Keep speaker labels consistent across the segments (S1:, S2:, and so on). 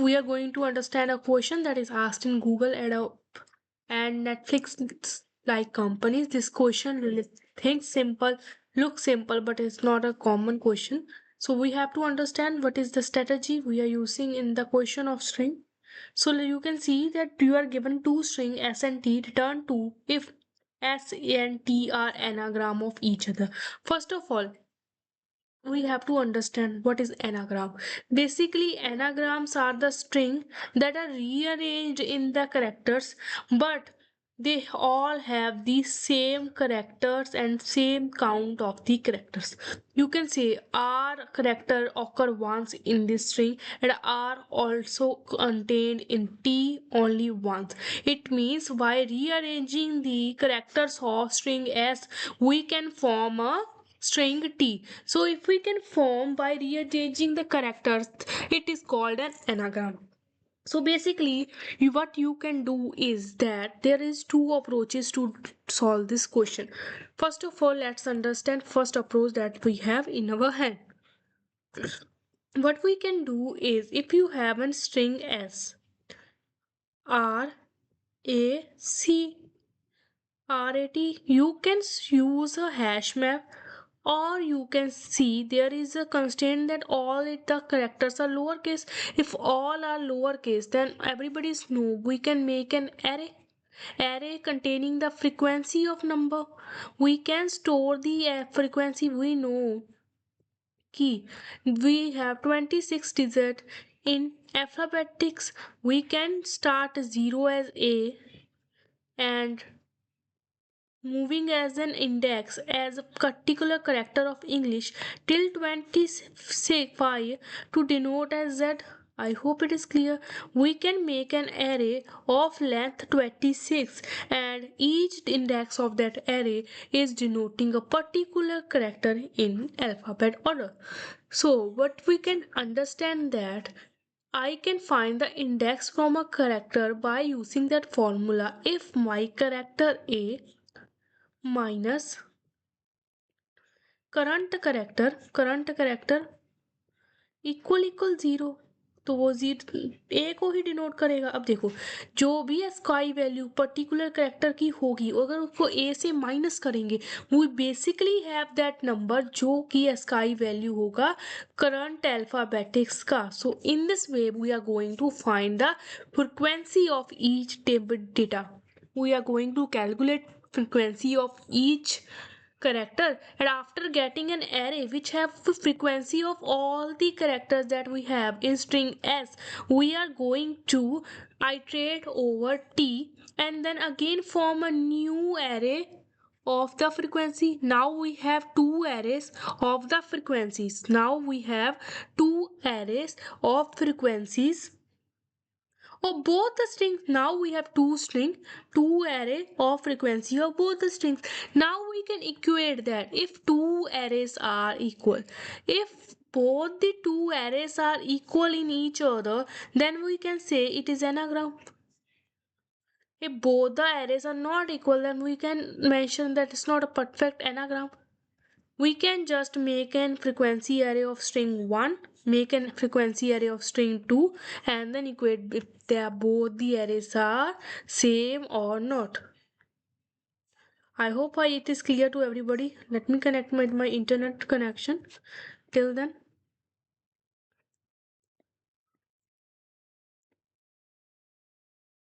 S1: we are going to understand a question that is asked in Google and Netflix like companies. This question thinks simple, looks simple, but it's not a common question. So we have to understand what is the strategy we are using in the question of string. So you can see that you are given two string S and T, return two if S and T are anagram of each other. First of all, we have to understand what is anagram. Basically, anagrams are the string that are rearranged in the characters, but they all have the same characters and same count of the characters. You can say R character occur once in this string and R also contained in T only once. It means by rearranging the characters of string S, we can form a string T. So if we can form by rearranging the characters, it is called an anagram. So basically, what you can do is that there is two approaches to solve this question. First of all, let's understand first approach that we have in our hand. What we can do is, if you have a string S, R, A, C, RAT, you can use a hash map, or you can see there is a constraint that all the characters are lowercase. If all are lowercase, then everybody's know we can make an array containing the frequency of number. We can store the frequency. We know key we have 26 digit in alphabetics. We can start 0 as A and moving as an index as a particular character of English till 25 to denote as Z. I hope it is clear. We can make an array of length 26 and each index of that array is denoting a particular character in alphabet order. So what we can understand that I can find the index from a character by using that formula. If my character A minus current character equal 0, तो वो ए को ही denote करेगा. अब देखो, जो भी sky value particular character की होगी, अगर उसको ए से माइनस करेंगे, we basically have that number जो कि स्काई वैल्यू होगा करंट अल्फाबेटिक्स का. So in this way we are going to find the frequency of each table data. We are going to calculate frequency of each character, and after getting an array which have frequency of all the characters that we have in string S, we are going to iterate over T and then again form a new array of the frequency. Now we have two arrays of the frequencies. Now we have two arrays of frequencies of both the strings. Now we have two array of frequency of both the strings. Now we can equate that if two arrays are equal, if both the two arrays are equal in each other, then we can say it is anagram. If both the arrays are not equal, then we can mention that it's not a perfect anagram. We can just make an frequency array of string 1, make an frequency array of string 2, and then equate if they are both the arrays are same or not. I hope it is clear to everybody. Let me connect with my internet connection. Till then,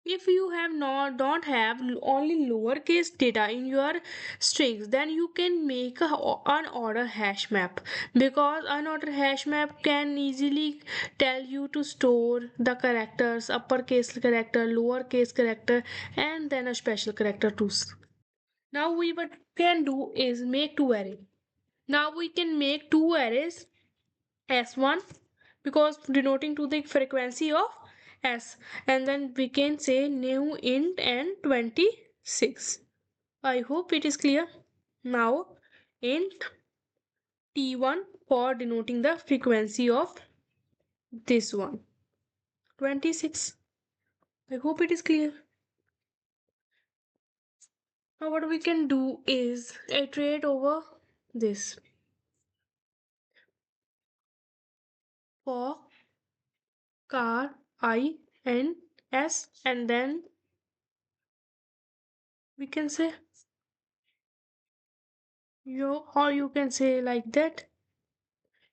S1: if you have not don't have only lowercase data in your strings, then you can make a unordered hash map, because unordered hash map can easily tell you to store the characters, uppercase character, lowercase character, and then a special character too. Now we what can do is make two arrays. Now we can make two arrays S1, because denoting to the frequency of S, and then we can say new int and 26. I hope it is clear. Now int T1 for denoting the frequency of this one, 26. I hope it is clear. Now what we can do is iterate over this. For car I N S, and then we can say you can say like that,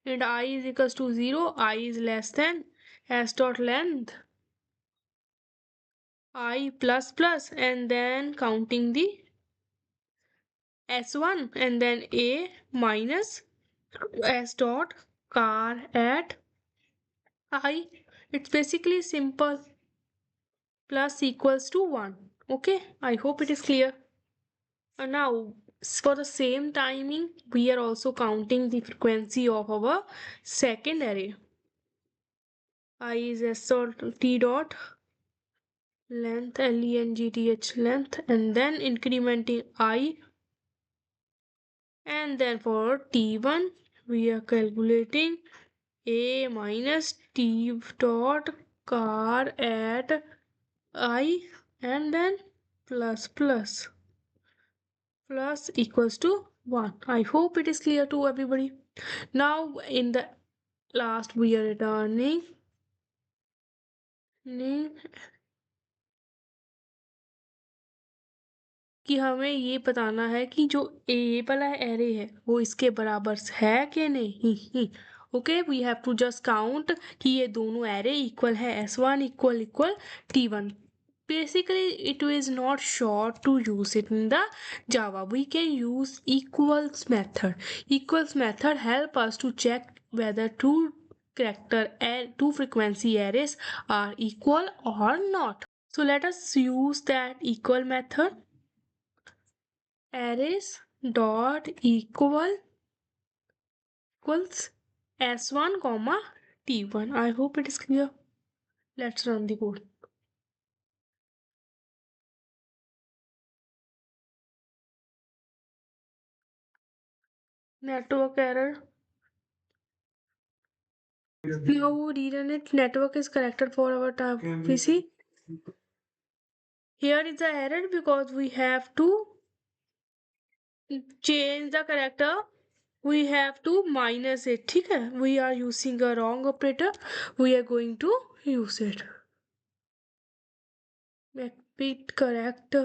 S1: and I is equals to 0, I is less than s dot length I plus plus, and then counting the s1, and then a minus s dot car at I. It's basically simple, plus equals to 1. Okay, I hope it is clear. Now, for the same timing, we are also counting the frequency of our second array. I is s dot t dot length, length, length, and then incrementing I, and then for t1 we are calculating a minus t dot car at I, and then plus plus plus equals to 1. I hope it is clear to everybody. Now in the last we are returning कि हमें ये बताना है कि जो ए वाला array है वो इसके बराबर है कि नहीं. Okay, we have to just count कि ये दोनों एरे इक्वल है, s1 equal equal t1. Basically it is not sure to use it in the Java. We can use equals method help us to check whether two frequency arrays are equal or not. So let us use that equal method. Arrays dot equals s1 comma t1. I hope it is clear. Let's run the code. Network error. Now rerun it. Network is corrected for our PC. Here is the error because we have to change the character. We have to minus it. ठीक है? We are using a wrong operator. We are going to use it. Make it correct.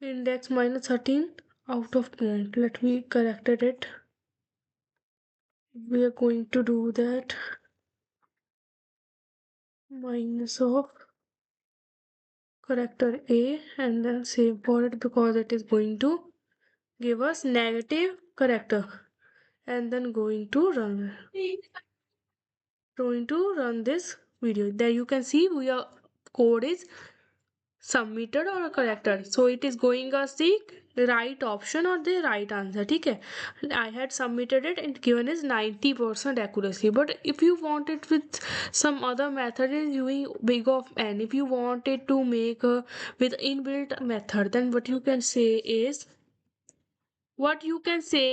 S1: Index minus 13 out of 10. Let me correct it. We are going to do that. Minus of character A, and then save for it because it is going to give us negative character, and then going to run this video. There you can see your code is submitted or corrected, so it is going us the right option or the right answer. Okay, I had submitted it and given is 90% accuracy, but if you want it with some other method is using big of n, if you wanted to make with inbuilt method, then what you can say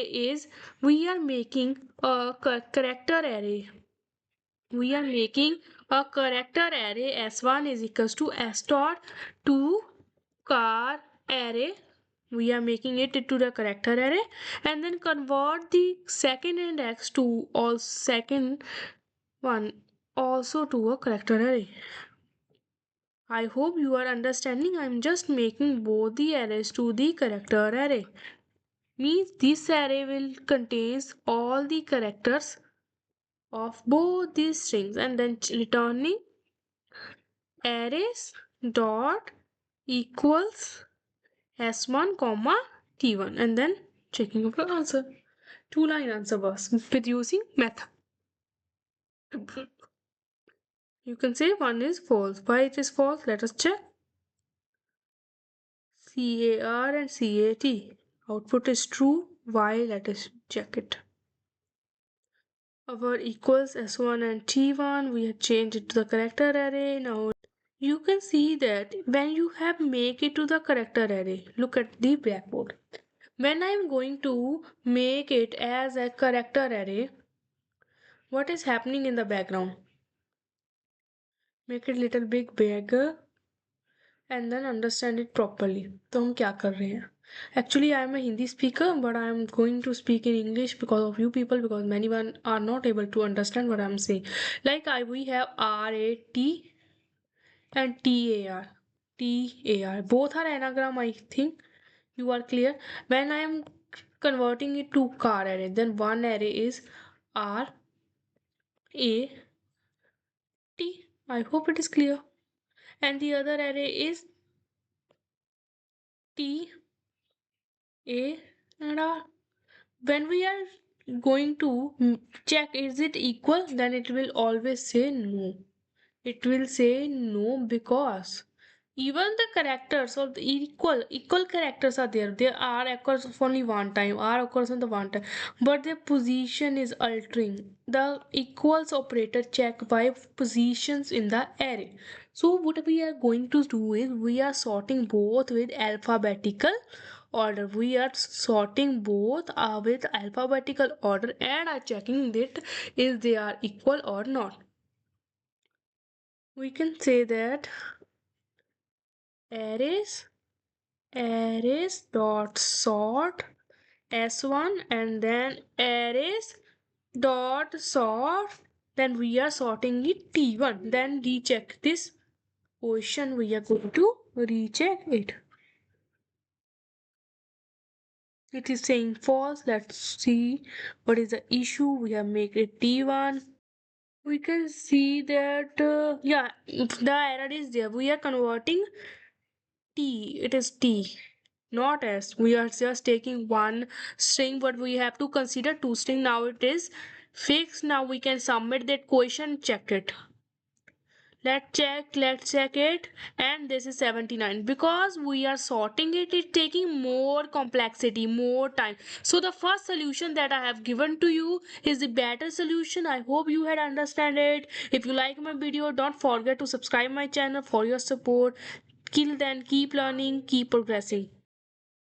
S1: is we are making a character array. We are making a character array s1 is equals to s dot to car array. We are making it into the character array, and then convert the second index to all second one also to a character array. I hope you are understanding. I'm just making both the arrays to the character array. Means this array will contains all the characters of both these strings, and then returning arrays dot equals s1 comma t1, and then checking of the answer. 2-line answer was with using method. You can say one is false. Why it is false? Let us check. CAR and CAT. Output is true. Why? Let us check it. Our equals s1 and t1. We have changed it to the character array. Now you can see that when you have make it to the character array, look at the blackboard. When I am going to make it as a character array, what is happening in the background? Make it little big bigger and then understand it properly. तो हम क्या कर रहे हैं? Actually, I am a Hindi speaker, but I am going to speak in English because of you people, because many one are not able to understand what I am saying. Like we have RAT and TAR. TAR. Both are anagram, I think. You are clear? When I am converting it to car array, then one array is RAT. I hope it is clear. And the other array is T, A, and R. When we are going to check is it equal, then it will always say no. It will say no because even the characters of the equal characters are there. There are occurs of only one time, are occurs on the one time, but their position is altering. The equals operator check by positions in the array. So what we are going to do is we are sorting both with alphabetical order. We are sorting both with alphabetical order and are checking that is they are equal or not. We can say that arrays dot sort s1 and then arrays dot sort, then we are sorting it t1, then recheck this question. We are going to recheck it. It is saying false. Let's see what is the issue. We have made it t1. We can see that yeah, the error is there. We are converting t, it is t, not s. We are just taking one string, but we have to consider two string. Now it is fixed. Now we can submit that question, check it. Let's check it, and this is 79. Because we are sorting it, it's taking more complexity, more time. So the first solution that I have given to you is the better solution. I hope you had understand it. If you like my video, don't forget to subscribe my channel for your support. Till then, keep learning, keep progressing.